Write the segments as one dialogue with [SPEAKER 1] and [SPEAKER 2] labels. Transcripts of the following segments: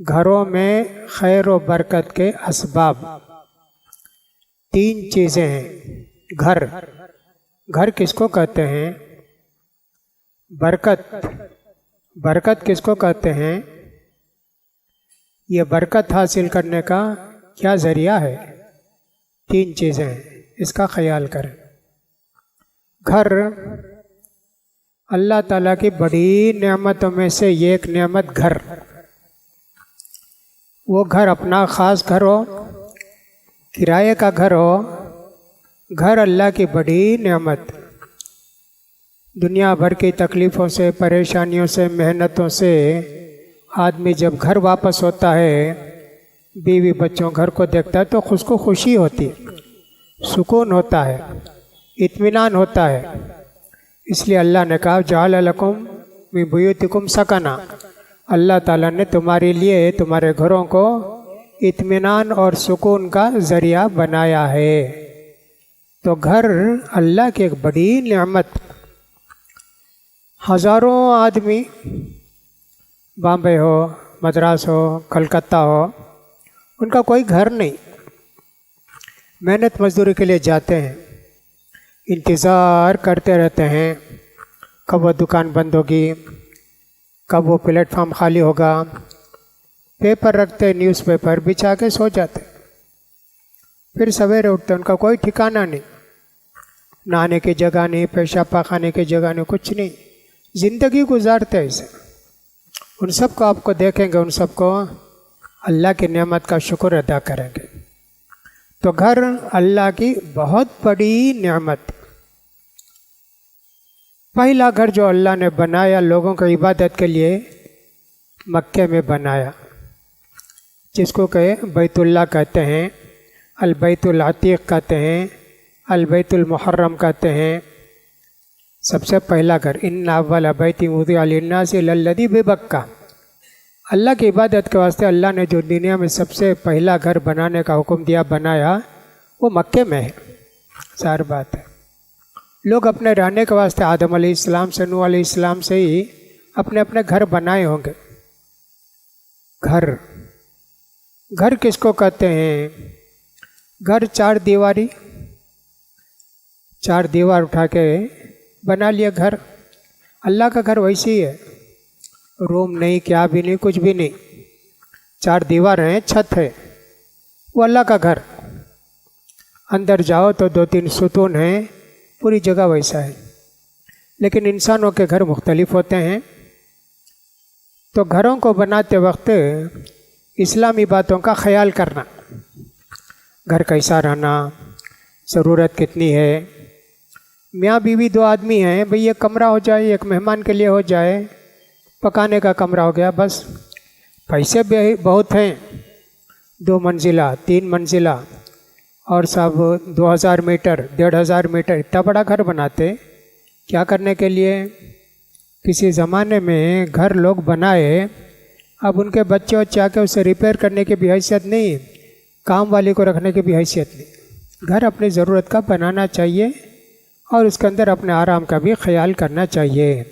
[SPEAKER 1] گھروں میں خیر و برکت کے اسباب تین چیزیں ہیں۔ گھر گھر کس کو کہتے ہیں؟ برکت کس کو کہتے ہیں؟ یہ برکت حاصل کرنے کا کیا ذریعہ ہے؟ تین چیزیں ہیں، اس کا خیال کریں۔ گھر اللہ تعالیٰ کی بڑی نعمتوں میں سے ایک نعمت گھر، وہ گھر اپنا خاص گھر ہو، کرائے کا گھر ہو، گھر اللہ کی بڑی نعمت۔ دنیا بھر کی تکلیفوں سے، پریشانیوں سے، محنتوں سے آدمی جب گھر واپس ہوتا ہے، بیوی بچوں گھر کو دیکھتا ہے تو خود کو خوشی ہوتی، سکون ہوتا ہے، اطمینان ہوتا ہے۔ اس لیے اللہ نے کہا جعل لکم من بیوتکم سکنا، اللہ تعالیٰ نے تمہارے لیے تمہارے گھروں کو اطمینان اور سکون کا ذریعہ بنایا ہے۔ تو گھر اللہ کی ایک بڑی نعمت۔ ہزاروں آدمی بامبے ہو، مدراس ہو، کلکتہ ہو، ان کا کوئی گھر نہیں، محنت مزدوری کے لیے جاتے ہیں، انتظار کرتے رہتے ہیں کب وہ دکان بند ہوگی، کب وہ پلیٹ فارم خالی ہوگا، پیپر رکھتے، نیوز پیپر بچھا کے سو جاتے، پھر سویرے اٹھتے، ان کا کوئی ٹھکانہ نہیں، نہانے کی جگہ نہیں، پیشاب پاخانے کی جگہ نہیں، کچھ نہیں، زندگی گزارتے ایسے۔ ان سب کو آپ کو دیکھیں گے، ان سب کو اللہ کی نعمت کا شکر ادا کریں گے۔ تو گھر اللہ کی بہت بڑی نعمت۔ پہلا گھر جو اللہ نے بنایا لوگوں کو عبادت کے لیے، مکے میں بنایا، جس کو کہ بیت اللہ کہتے ہیں، البیت العتیق کہتے ہیں، البیت المحرم کہتے ہیں۔ سب سے پہلا گھر، ان اول بیت وضع للناس للذی ببکہ، اللہ کی عبادت کے واسطے اللہ نے جو دنیا میں سب سے پہلا گھر بنانے کا حکم دیا، بنایا، وہ مکے میں ہے۔ ظاہر بات ہے، لوگ اپنے رہنے کے واسطے آدم علیہ السلام سے، نوح علیہ السلام سے ہی اپنے اپنے گھر بنائے ہوں گے۔ گھر کس کو کہتے ہیں؟ گھر چار دیوار اٹھا کے بنا لیا گھر۔ اللہ کا گھر ویسے ہی ہے، روم نہیں، کیا بھی نہیں، کچھ بھی نہیں، چار دیوار ہیں، چھت ہے، وہ اللہ کا گھر۔ اندر جاؤ تو دو تین ستون ہیں، پوری جگہ ویسا ہے۔ لیکن انسانوں کے گھر مختلف ہوتے ہیں، تو گھروں کو بناتے وقت اسلامی باتوں کا خیال کرنا، گھر کیسا رہنا، ضرورت کتنی ہے۔ میاں بیوی دو آدمی ہیں، بھئی ایک کمرہ ہو جائے، ایک مہمان کے لیے ہو جائے، پکانے کا کمرہ ہو گیا، بس۔ پیسے بھی بہت ہیں، 2 منزلہ 3 منزلہ، اور سب 2000 میٹر 1500 میٹر، اتنا بڑا گھر بناتے کیا کرنے کے لیے؟ کسی زمانے میں گھر لوگ بنائے، اب ان کے بچے وچے آ کے اسے ریپیئر کرنے کی بھی حیثیت نہیں، کام والی کو رکھنے کی بھی حیثیت نہیں۔ گھر اپنی ضرورت کا بنانا چاہیے اور اس کے اندر اپنے آرام کا بھی خیال کرنا چاہیے۔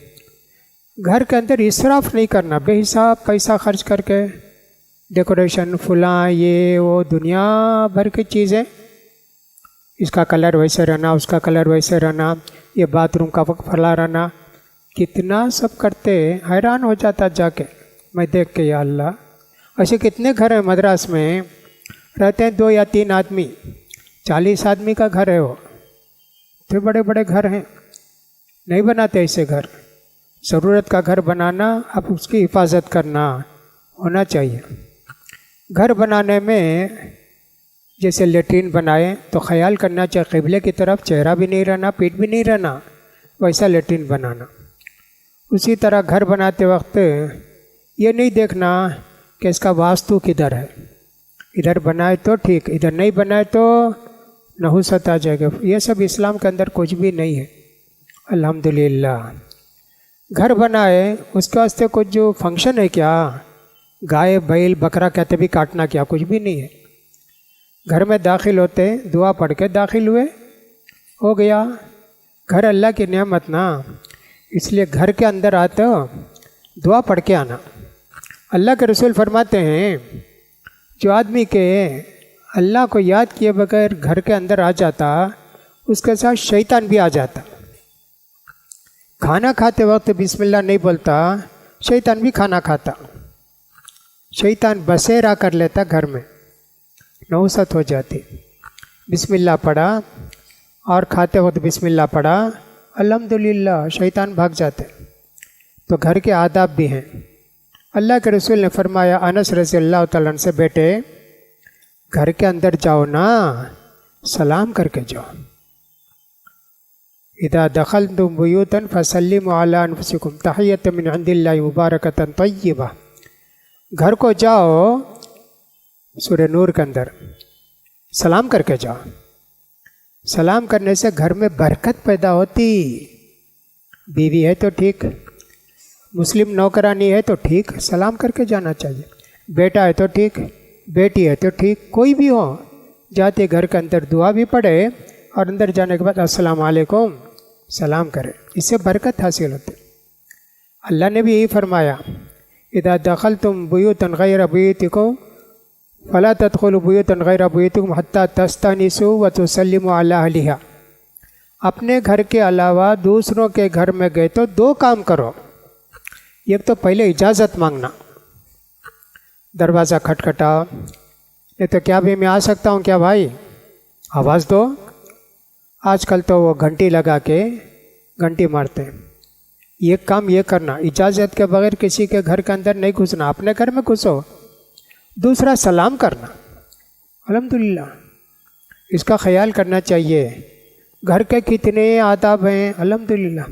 [SPEAKER 1] گھر کے اندر اسراف نہیں کرنا، بے حساب پیسہ خرچ کر کے ڈیکوریشن، فلاں، یہ وہ دنیا بھر کی چیزیں، اس کا کلر ویسے رہنا، اس کا کلر ویسے رہنا، یہ باتھ روم کا پھلا رہنا، کتنا سب کرتے، حیران ہو جاتا جا کے میں دیکھ کے، یا اللہ، ایسے کتنے گھر ہیں مدراس میں، رہتے ہیں 2 یا 3 آدمی، 40 آدمی کا گھر ہے، وہ اتنے بڑے بڑے گھر ہیں، نہیں بناتے ایسے گھر۔ ضرورت کا گھر بنانا، اب اس کی حفاظت کرنا ہونا چاہیے۔ گھر بنانے میں جیسے لیٹرین بنائے تو خیال کرنا چاہیے قبلے کی طرف چہرہ بھی نہیں رہنا، پیٹ بھی نہیں رہنا، ویسا لیٹرین بنانا۔ اسی طرح گھر بناتے وقت یہ نہیں دیکھنا کہ اس کا واسطو کدھر ہے، ادھر بنائے تو ٹھیک، ادھر نہیں بنائے تو نحوست آ جائے گا، یہ سب اسلام کے اندر کچھ بھی نہیں ہے۔ الحمدللہ گھر بنائے، اس کے واسطے کچھ جو فنکشن ہے کیا، گائے بیل بکرا کہتے بھی کاٹنا کیا، کچھ بھی نہیں ہے۔ گھر میں داخل ہوتے دعا پڑھ کے داخل ہوئے، ہو گیا۔ گھر اللہ کی نعمت نا، اس لیے گھر کے اندر آتے ہو دعا پڑھ کے آنا، اللہ کے رسول فرماتے ہیں جو آدمی کے اللہ کو یاد کیے بغیر گھر کے اندر آ جاتا اس کے ساتھ شیطان بھی آ جاتا. کھانا کھاتے وقت بسم اللہ نہیں بولتا شیطان بھی کھانا کھاتا. شیطان بسیرا کر لیتا گھر میں، نحوست ہو جاتی. بسم اللہ پڑھا اور کھاتے وقت بسم اللہ پڑھا، الحمدللہ شیطان بھاگ جاتے. تو گھر کے آداب بھی ہیں. اللہ کے رسول نے فرمایا انس رضی اللہ تعالیٰ عنہ سے، بیٹے گھر کے اندر جاؤ نا سلام کر کے جاؤ. اذا دخلتم بیوتا فسلموا علی انفسکم تحیۃ من عند اللہ مبارکۃ طیبہ. گھر کو جاؤ، سورہ نور کے اندر سلام کر کے جاؤ. سلام کرنے سے گھر میں برکت پیدا ہوتی. بیوی ہے تو ٹھیک، مسلم نوکرانی ہے تو ٹھیک، سلام کر کے جانا چاہیے. بیٹا ہے تو ٹھیک، بیٹی ہے تو ٹھیک، کوئی بھی ہو جاتے گھر کے اندر دعا بھی پڑھے اور اندر جانے کے بعد السلام علیکم سلام کرے، اس سے برکت حاصل ہوتی. اللہ نے بھی یہی فرمایا اذا دخلتم بیوتا غیر بیوتکم فلا تدخلوا بیوتا غیر بیوتکم حتی تستانسوا وتسلموا علی اہلہا. اپنے گھر کے علاوہ دوسروں کے گھر میں گئے تو دو کام کرو. ایک تو پہلے اجازت مانگنا، دروازہ کھٹکھٹاؤ، نہیں تو کیا بھی میں آ سکتا ہوں کیا بھائی، آواز دو. آج کل تو وہ گھنٹی لگا کے گھنٹی مارتے ہیں. یہ کام یہ کرنا، اجازت کے بغیر کسی کے گھر کے اندر نہیں گھسنا، اپنے گھر میں گھسو. دوسرا سلام کرنا، الحمدللہ اس کا خیال کرنا چاہیے. گھر کے کتنے آداب ہیں الحمدللہ،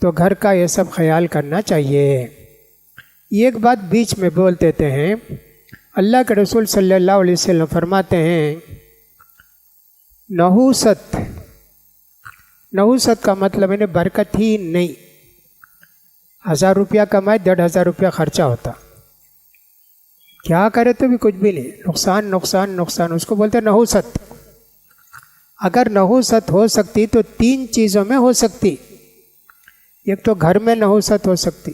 [SPEAKER 1] تو گھر کا یہ سب خیال کرنا چاہیے. ایک بات بیچ میں بول دیتے ہیں، اللہ کے رسول صلی اللہ علیہ وسلم فرماتے ہیں نحوست کا مطلب ہے برکت ہی نہیں. 1000 روپیہ کمائے 1500 روپیہ خرچہ ہوتا، کیا کرے تو بھی کچھ بھی نہیں، نقصان نقصان نقصان، اس کو بولتے نحوست. اگر نحوست ہو سکتی تو 3 چیزوں میں ہو سکتی. ایک تو گھر میں نحوست ہو سکتی،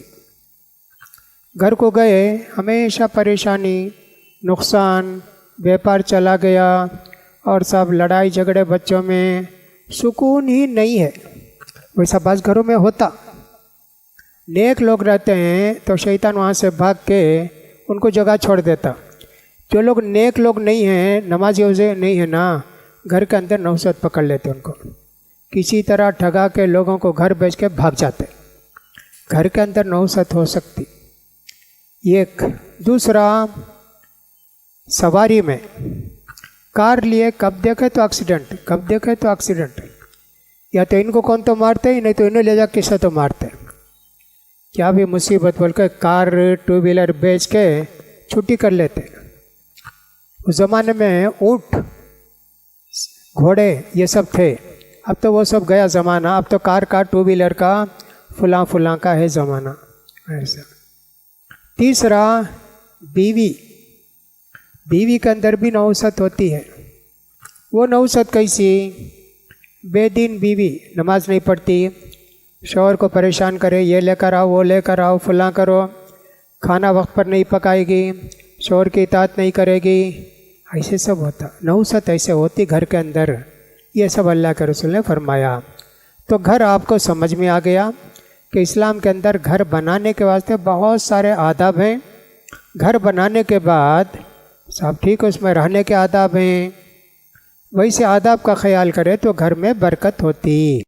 [SPEAKER 1] گھر کو گئے ہمیشہ پریشانی، نقصان، بیپار چلا گیا اور سب لڑائی جھگڑے بچوں میں، سکون ہی نہیں ہے. ویسا بعض گھروں میں ہوتا. نیک لوگ رہتے ہیں تو شیطان وہاں سے بھاگ کے ان کو جگہ چھوڑ دیتا. جو لوگ نیک لوگ نہیں ہیں، نمازی روزے نہیں ہیں نا، گھر کے اندر نحوست پکڑ لیتے ان کو، کسی طرح ٹھگا کے لوگوں کو گھر بیچ کے بھاگ جاتے. گھر کے اندر نحوست ہو سکتی ایک. دوسرا سواری میں، کار لیے کب دیکھے تو ایکسیڈنٹ، کب دیکھے تو ایکسیڈنٹ، یا تو ان کو کون تو مارتے ہی نہیں تو انہیں لے جا کسے تو مارتے. کیا بھی مصیبت بول کے کار 2 ویلر بیچ کے چھٹی کر لیتے. اس زمانے میں اونٹ گھوڑے یہ سب تھے، اب تو وہ سب گیا زمانہ. اب تو کار کا 2 ویلر کا فلاں فلاں کا ہے زمانہ ایسا. تیسرا بیوی کے اندر بھی نحوست ہوتی ہے. وہ نحوست کیسی، بے دین بیوی نماز نہیں پڑھتی، شوہر کو پریشان کرے، یہ لے کر آؤ وہ لے کر آؤ فلاں کرو، کھانا وقت پر نہیں پکائے گی، شوہر کی اطاعت نہیں کرے گی، ایسے سب ہوتا. نحوست ایسے ہوتی گھر کے اندر. یہ سب اللہ کے رسول نے فرمایا. تو گھر آپ کو سمجھ میں آ گیا کہ اسلام کے اندر گھر بنانے کے واسطے بہت سارے آداب ہیں. گھر بنانے کے بعد سب ٹھیک، اس میں رہنے کے آداب ہیں، ویسے آداب کا خیال کرے تو گھر میں برکت ہوتی.